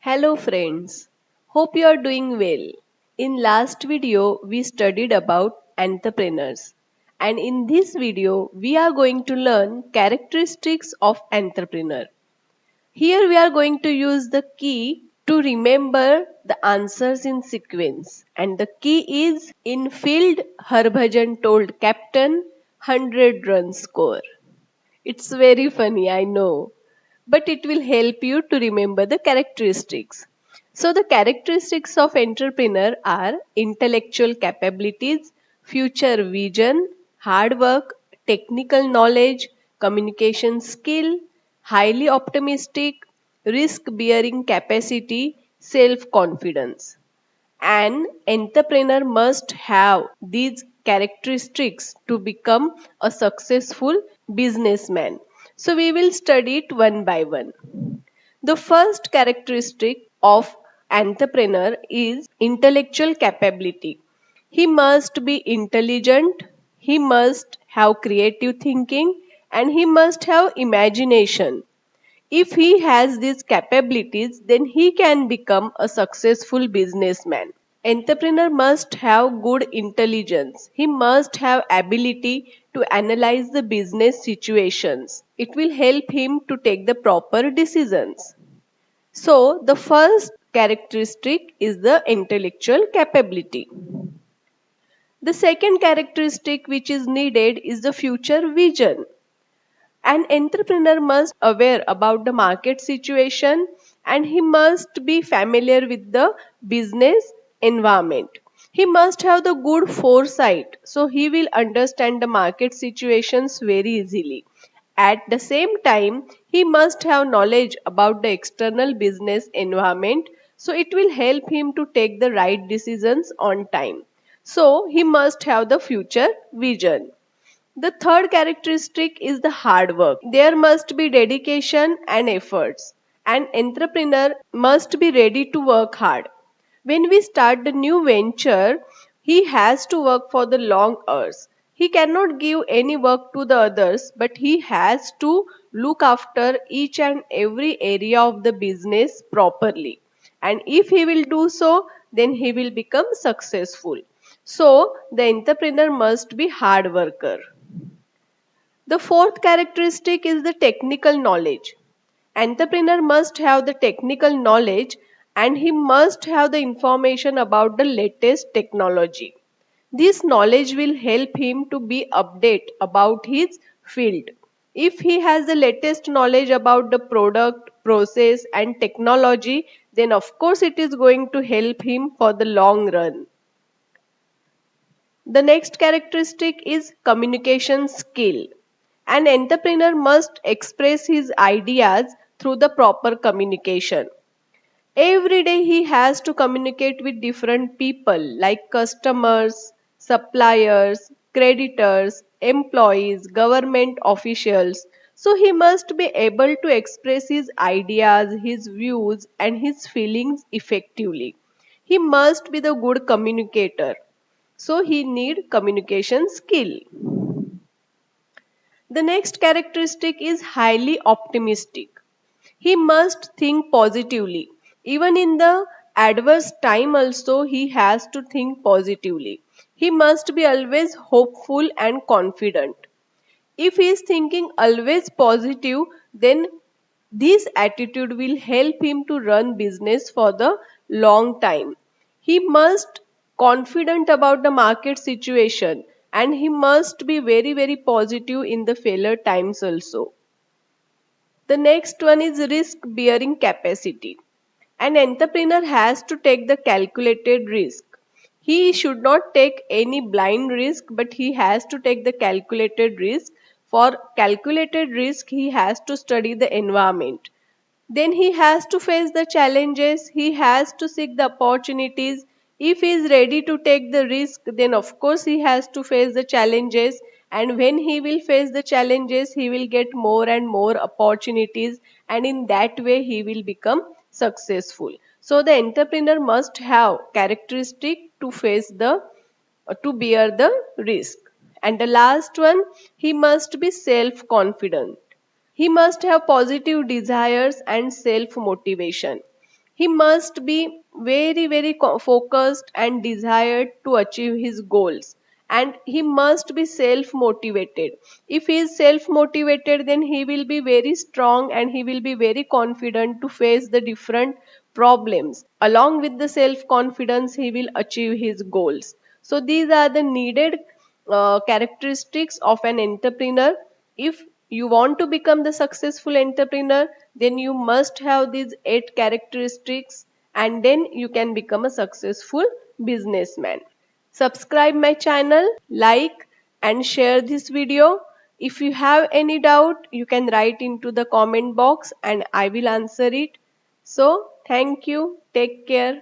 Hello friends, hope you are doing well. In last video we studied about entrepreneurs and in this video we are going to learn characteristics of entrepreneur. Here we are going to use the key to remember the answers in sequence and the key is in field Harbhajan told captain 100 run score. It's very funny, I know, but it will help you to remember the characteristics. So, the characteristics of entrepreneur are intellectual capabilities, future vision, hard work, technical knowledge, communication skill, highly optimistic, risk bearing capacity, self confidence. An entrepreneur must have these characteristics to become a successful businessman. So we will study it one by one. The first characteristic of entrepreneur is intellectual capability. He must be intelligent, he must have creative thinking, and he must have imagination. If he has these capabilities, then he can become a successful businessman. Entrepreneur must have good intelligence. He must have ability to analyze the business situations. It will help him to take the proper decisions. So, the first characteristic is the intellectual capability. The second characteristic which is needed is the future vision. An entrepreneur must be aware about the market situation and he must be familiar with the business environment. He must have the good foresight so he will understand the market situations very easily. At the same time, he must have knowledge about the external business environment so it will help him to take the right decisions on time. So he must have the future vision. The third characteristic is the hard work. There must be dedication and efforts. An entrepreneur must be ready to work hard. When we start the new venture, he has to work for the long hours. He cannot give any work to the others, but he has to look after each and every area of the business properly. And if he will do so, then he will become successful. So, the entrepreneur must be hard worker. The fourth characteristic is the technical knowledge. Entrepreneur must have the technical knowledge and he must have the information about the latest technology. This knowledge will help him to be update about his field. If he has the latest knowledge about the product, process and technology, then of course it is going to help him for the long run. The next characteristic is communication skill. An entrepreneur must express his ideas through the proper communication. Every day he has to communicate with different people like customers, suppliers, creditors, employees, government officials. So he must be able to express his ideas, his views and his feelings effectively. He must be the good communicator. So he need communication skill. The next characteristic is highly optimistic. He must think positively. Even in the adverse time also he has to think positively. He must be always hopeful and confident. If he is thinking always positive, then this attitude will help him to run business for the long time. He must confident about the market situation and he must be very positive in the failure times also. The next one is risk bearing capacity. An entrepreneur has to take the calculated risk. He should not take any blind risk, but he has to take the calculated risk. For calculated risk, he has to study the environment. Then he has to face the challenges, he has to seek the opportunities. If he is ready to take the risk, then of course he has to face the challenges. And when he will face the challenges, he will get more and more opportunities, and in that way he will become successful. So the entrepreneur must have characteristic to face the to bear the risk. And the last one, he must be self confident. He must have positive desires and self motivation. He must be very focused and desired to achieve his goals, and he must be self motivated. If he is self motivated, then he will be very strong and he will be very confident to face the different problems. Along with the self confidence, he will achieve his goals. So these are the needed characteristics of an entrepreneur. If you want to become the successful entrepreneur, then you must have these 8 characteristics, and then you can become a successful businessman. Subscribe my channel, like and share this video. If you have any doubt, you can write into the comment box and I will answer it. So thank you. Take care.